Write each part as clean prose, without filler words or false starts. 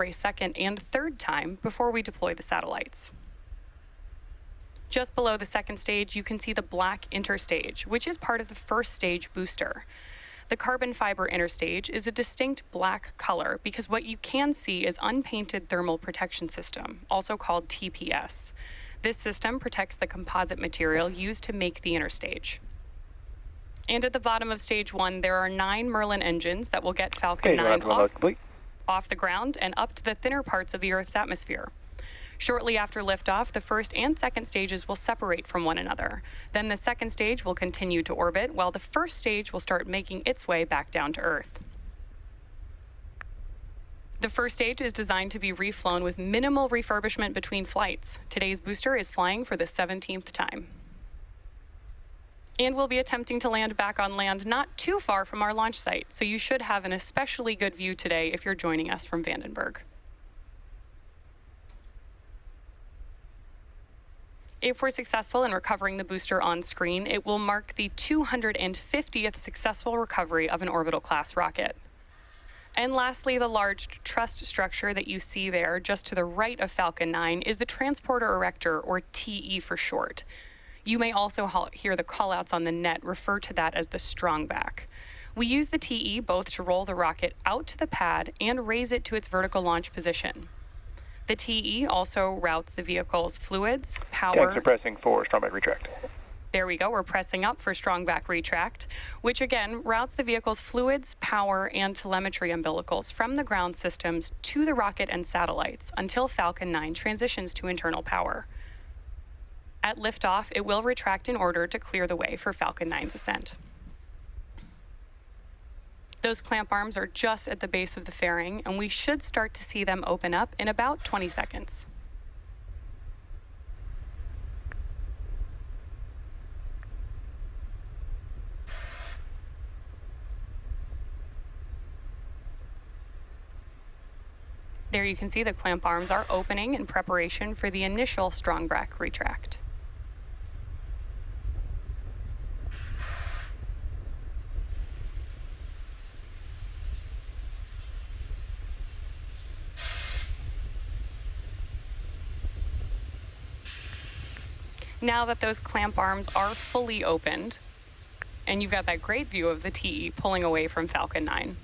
a second and third time before we deploy the satellites. Just below the second stage, you can see the black interstage, which is part of the first stage booster. The carbon fiber interstage is a distinct black color because what you can see is unpainted thermal protection system, also called TPS. This system protects the composite material used to make the interstage. And at the bottom of stage 1, there are 9 Merlin engines that will get Falcon 9 off the ground and up to the thinner parts of the Earth's atmosphere. Shortly after liftoff, the first and second stages will separate from one another. Then the second stage will continue to orbit, while the first stage will start making its way back down to Earth. The first stage is designed to be reflown with minimal refurbishment between flights. Today's booster is flying for the 17th time. And we'll be attempting to land back on land not too far from our launch site, so you should have an especially good view today if you're joining us from Vandenberg. If we're successful in recovering the booster on screen, it will mark the 250th successful recovery of an orbital class rocket. And lastly, the large truss structure that you see there just to the right of Falcon 9 is the Transporter Erector, or TE for short. You may also hear the callouts on the net refer to that as the strongback. We use the TE both to roll the rocket out to the pad and raise it to its vertical launch position. The TE also routes the vehicle's fluids, power... Tanks are pressing for strongback retract. There we go, we're pressing up for strongback retract, which again routes the vehicle's fluids, power, and telemetry umbilicals from the ground systems to the rocket and satellites until Falcon 9 transitions to internal power. At liftoff, it will retract in order to clear the way for Falcon 9's ascent. Those clamp arms are just at the base of the fairing, and we should start to see them open up in about 20 seconds. There you can see the clamp arms are opening in preparation for the initial strongback retract. Now that those clamp arms are fully opened, and you've got that great view of the TE pulling away from Falcon 9.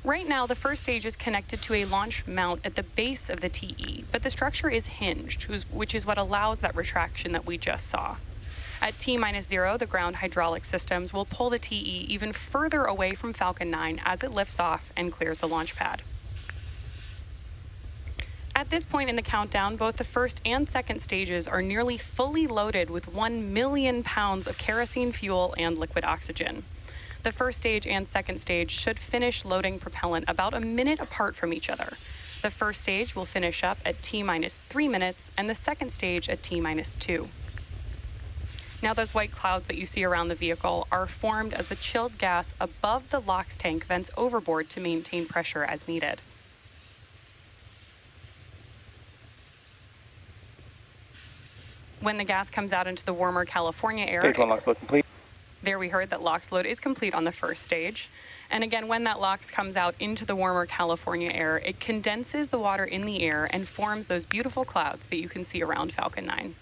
Right now, the first stage is connected to a launch mount at the base of the TE, but the structure is hinged, which is what allows that retraction that we just saw. At T-0, the ground hydraulic systems will pull the TE even further away from Falcon 9 as it lifts off and clears the launch pad. At this point in the countdown, both the first and second stages are nearly fully loaded with 1 million pounds of kerosene fuel and liquid oxygen. The first stage and second stage should finish loading propellant about a minute apart from each other. The first stage will finish up at T-3 minutes and the second stage at T-2. Now those white clouds that you see around the vehicle are formed as the chilled gas above the LOX tank vents overboard to maintain pressure as needed. When the gas comes out into the warmer California air, Stage 1 LOX load complete. There we heard that LOX load is complete on the first stage. And again, when that LOX comes out into the warmer California air, it condenses the water in the air and forms those beautiful clouds that you can see around Falcon 9.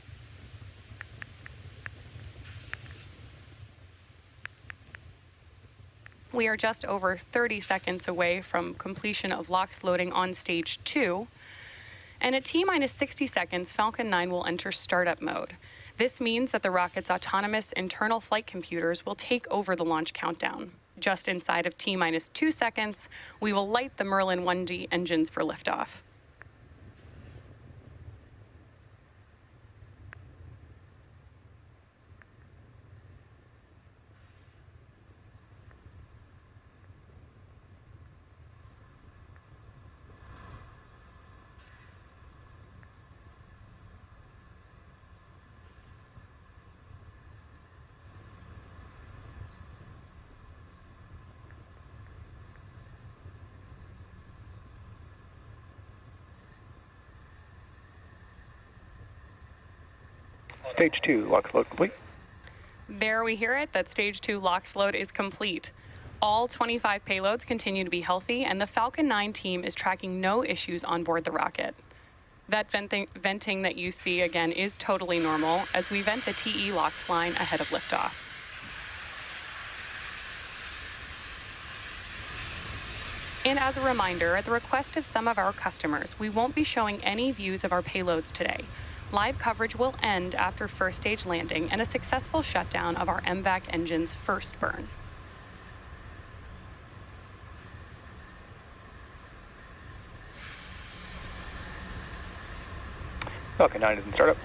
We are just over 30 seconds away from completion of LOX loading on stage 2. And at T-60 seconds, Falcon 9 will enter startup mode. This means that the rocket's autonomous internal flight computers will take over the launch countdown. Just inside of T-2 seconds, we will light the Merlin 1D engines for liftoff. Stage 2 LOX load complete. There we hear it, that stage 2 LOX load is complete. All 25 payloads continue to be healthy, and the Falcon 9 team is tracking no issues on board the rocket. That venting that you see, again, is totally normal as we vent the TE LOX line ahead of liftoff. And as a reminder, at the request of some of our customers, we won't be showing any views of our payloads today. Live coverage will end after first stage landing and a successful shutdown of our MVAC engine's first burn. Falcon 9 is in startup.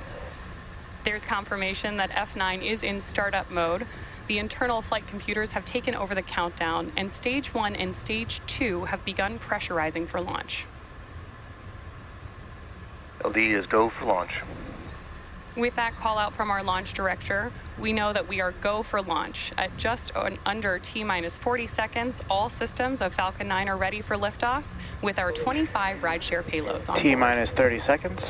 There's confirmation that F9 is in startup mode. The internal flight computers have taken over the countdown, and Stage 1 and Stage 2 have begun pressurizing for launch. LD is go for launch. With that call out from our launch director, we know that we are go for launch. At just under T-minus 40 seconds, all systems of Falcon 9 are ready for liftoff with our 25 rideshare payloads on board. T-minus 30 seconds.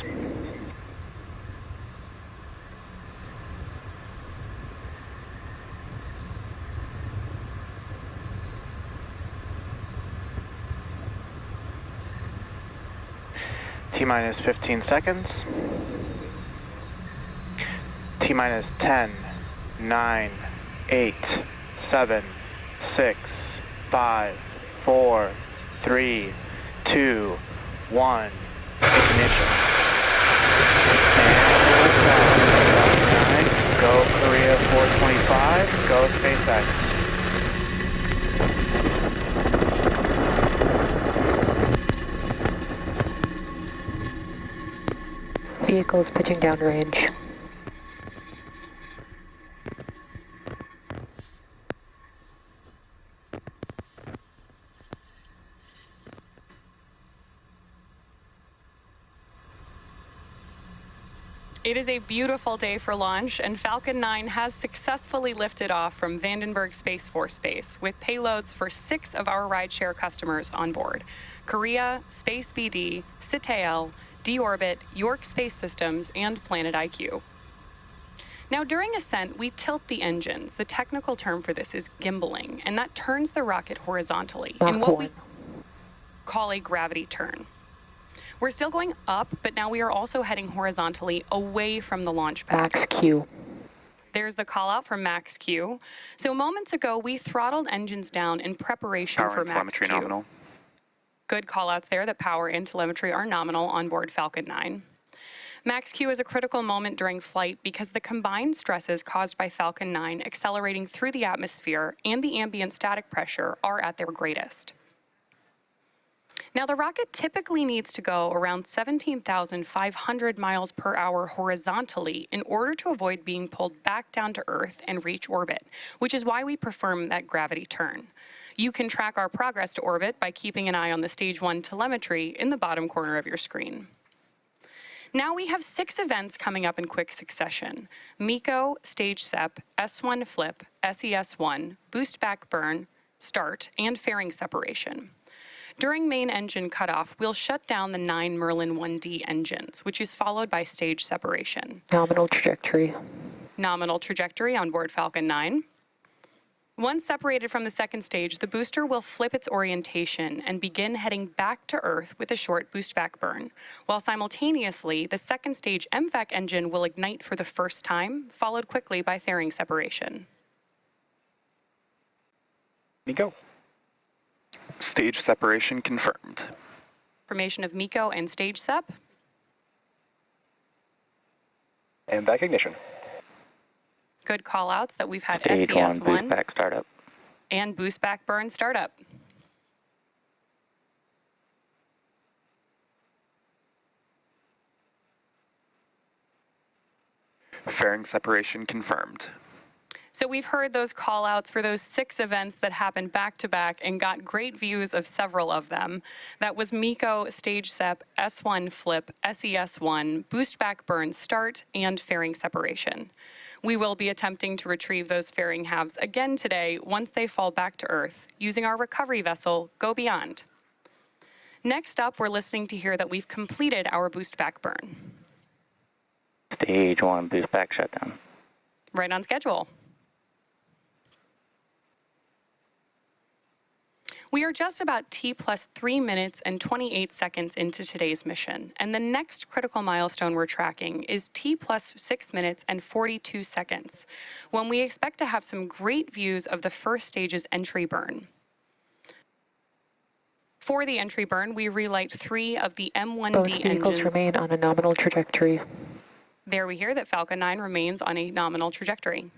T-minus 15 seconds. T-minus 10, 9, 8, 7, 6, 5, 4, 3, 2, 1. Ignition. And go Korea 425, go SpaceX. Vehicles pitching downrange. It is a beautiful day for launch, and Falcon 9 has successfully lifted off from Vandenberg Space Force Base with payloads for 6 of our rideshare customers on board: Korea, Space BD, Citael, D-Orbit, York Space Systems, and Planet IQ. Now, during ascent, we tilt the engines. The technical term for this is gimbaling, and that turns the rocket horizontally in what we call a gravity turn. We're still going up, but now we are also heading horizontally away from the launch pad. Max Q. There's the call out from Max Q. So moments ago, we throttled engines down in preparation for Max Q. Nominal. Good call outs there that power and telemetry are nominal on board Falcon 9. Max Q is a critical moment during flight because the combined stresses caused by Falcon 9 accelerating through the atmosphere and the ambient static pressure are at their greatest. Now, the rocket typically needs to go around 17,500 miles per hour horizontally in order to avoid being pulled back down to Earth and reach orbit, which is why we perform that gravity turn. You can track our progress to orbit by keeping an eye on the Stage 1 telemetry in the bottom corner of your screen. Now we have 6 events coming up in quick succession: MECO, Stage SEP, S1 Flip, SES1, Boost Back Burn, Start, and Fairing Separation. During main engine cutoff, we'll shut down the 9 Merlin 1D engines, which is followed by stage separation. Nominal trajectory. Nominal trajectory on board Falcon 9. Once separated from the second stage, the booster will flip its orientation and begin heading back to Earth with a short boost back burn, while simultaneously, the second stage MVAC engine will ignite for the first time, followed quickly by fairing separation. MECO. Stage separation confirmed. Formation of MECO and stage SEP. And back ignition. Good call-outs that we've had Stage 1 SES1 boost back startup. and boost back burn startup. Fairing separation confirmed. So we've heard those call-outs for those 6 events that happened back-to-back and got great views of several of them. That was MECO, Stage SEP, S1 Flip, SES1, Boost Back Burn Start, and Fairing Separation. We will be attempting to retrieve those fairing halves again today once they fall back to Earth, using our recovery vessel, Go Beyond. Next up, we're listening to hear that we've completed our Boost Back Burn. Stage 1 boost back shutdown. Right on schedule. We are just about T plus 3 minutes and 28 seconds into today's mission, and the next critical milestone we're tracking is T plus 6 minutes and 42 seconds, when we expect to have some great views of the first stage's entry burn. For the entry burn, we relight 3 of the M1D Both vehicles engines. remain on a nominal trajectory. There we hear that Falcon 9 remains on a nominal trajectory.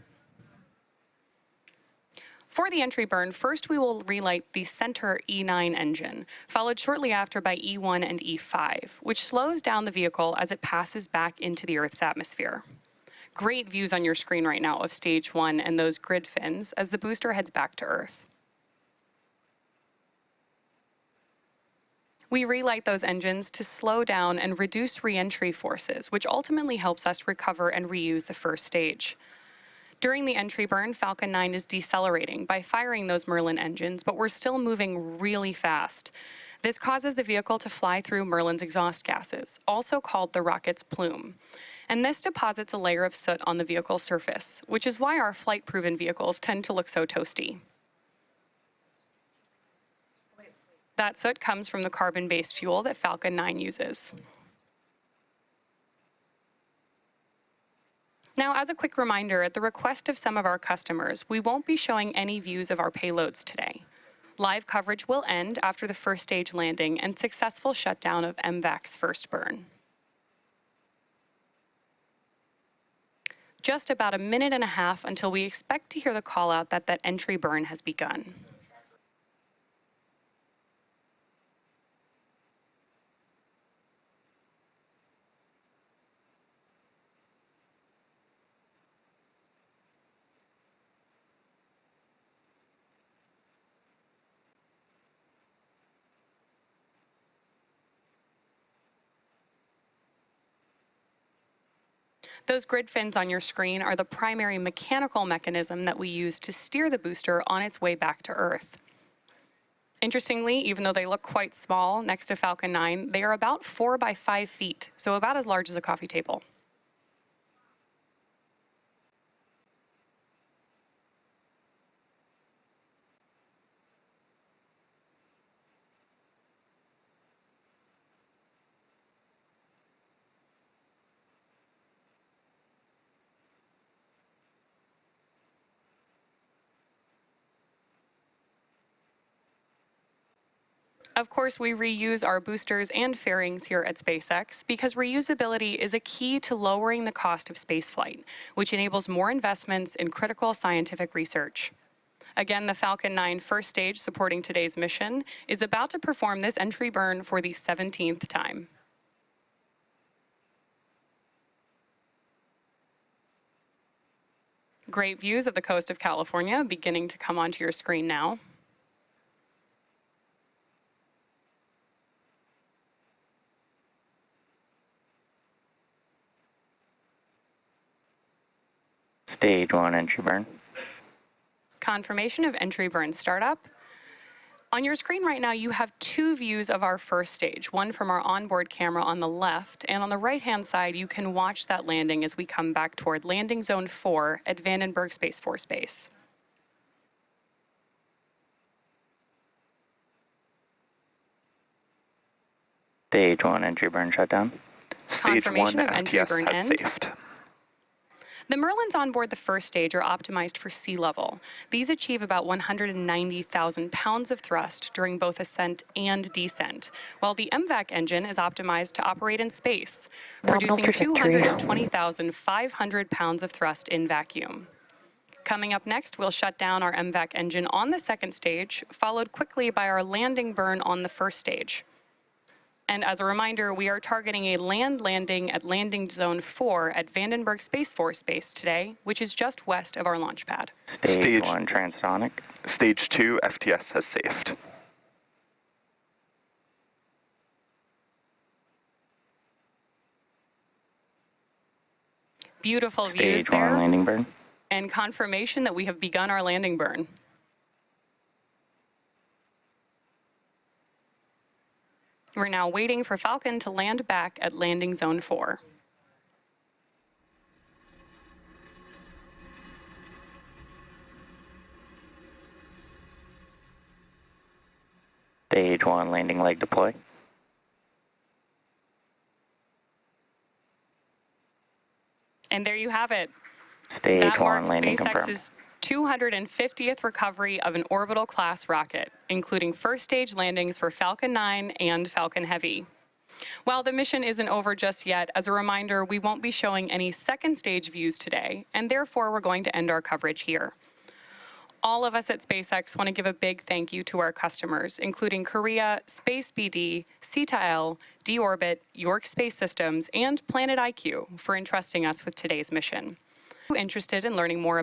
For the entry burn, first we will relight the center E9 engine, followed shortly after by E1 and E5, which slows down the vehicle as it passes back into the Earth's atmosphere. Great views on your screen right now of stage 1 and those grid fins as the booster heads back to Earth. We relight those engines to slow down and reduce re-entry forces, which ultimately helps us recover and reuse the first stage. During the entry burn, Falcon 9 is decelerating by firing those Merlin engines, but we're still moving really fast. This causes the vehicle to fly through Merlin's exhaust gases, also called the rocket's plume. And this deposits a layer of soot on the vehicle's surface, which is why our flight-proven vehicles tend to look so toasty. That soot comes from the carbon-based fuel that Falcon 9 uses. Now, as a quick reminder, at the request of some of our customers, we won't be showing any views of our payloads today. Live coverage will end after the first stage landing and successful shutdown of MVAC's first burn. Just about a minute and a half until we expect to hear the call out that that entry burn has begun. Those grid fins on your screen are the primary mechanical mechanism that we use to steer the booster on its way back to Earth. Interestingly, even though they look quite small next to Falcon 9, they are about 4 by 5 feet, so about as large as a coffee table. Of course, we reuse our boosters and fairings here at SpaceX because reusability is a key to lowering the cost of spaceflight, which enables more investments in critical scientific research. Again, the Falcon 9 first stage supporting today's mission is about to perform this entry burn for the 17th time. Great views of the coast of California beginning to come onto your screen now. Stage 1 entry burn. Confirmation of entry burn startup. On your screen right now, you have 2 views of our first stage, one from our onboard camera on the left, and on the right-hand side, you can watch that landing as we come back toward landing zone 4 at Vandenberg Space Force Base. Stage 1 entry burn shutdown. Confirmation of entry FTS burn has end. saved. The Merlins on board the first stage are optimized for sea level. These achieve about 190,000 pounds of thrust during both ascent and descent, while the MVAC engine is optimized to operate in space, producing 220,500 pounds of thrust in vacuum. Coming up next, we'll shut down our MVAC engine on the second stage, followed quickly by our landing burn on the first stage. And as a reminder, we are targeting a land landing at landing zone 4 at Vandenberg Space Force Base today, which is just west of our launch pad. Stage 1 transonic. Stage 2 FTS has saved. Beautiful views Stage 1 there, landing burn. and confirmation that we have begun our landing burn. We're now waiting for Falcon to land back at landing zone 4. 1 landing leg deploy. And there you have it. Stage That 1 marks landing confirmed. SpaceX's 250th recovery of an orbital-class rocket, including first-stage landings for Falcon 9 and Falcon Heavy. While the mission isn't over just yet, as a reminder, we won't be showing any second-stage views today, and therefore we're going to end our coverage here. All of us at SpaceX want to give a big thank you to our customers, including Korea, Space BD, CTIL, D-Orbit, York Space Systems, and Planet IQ for entrusting us with today's mission. Interested in learning more about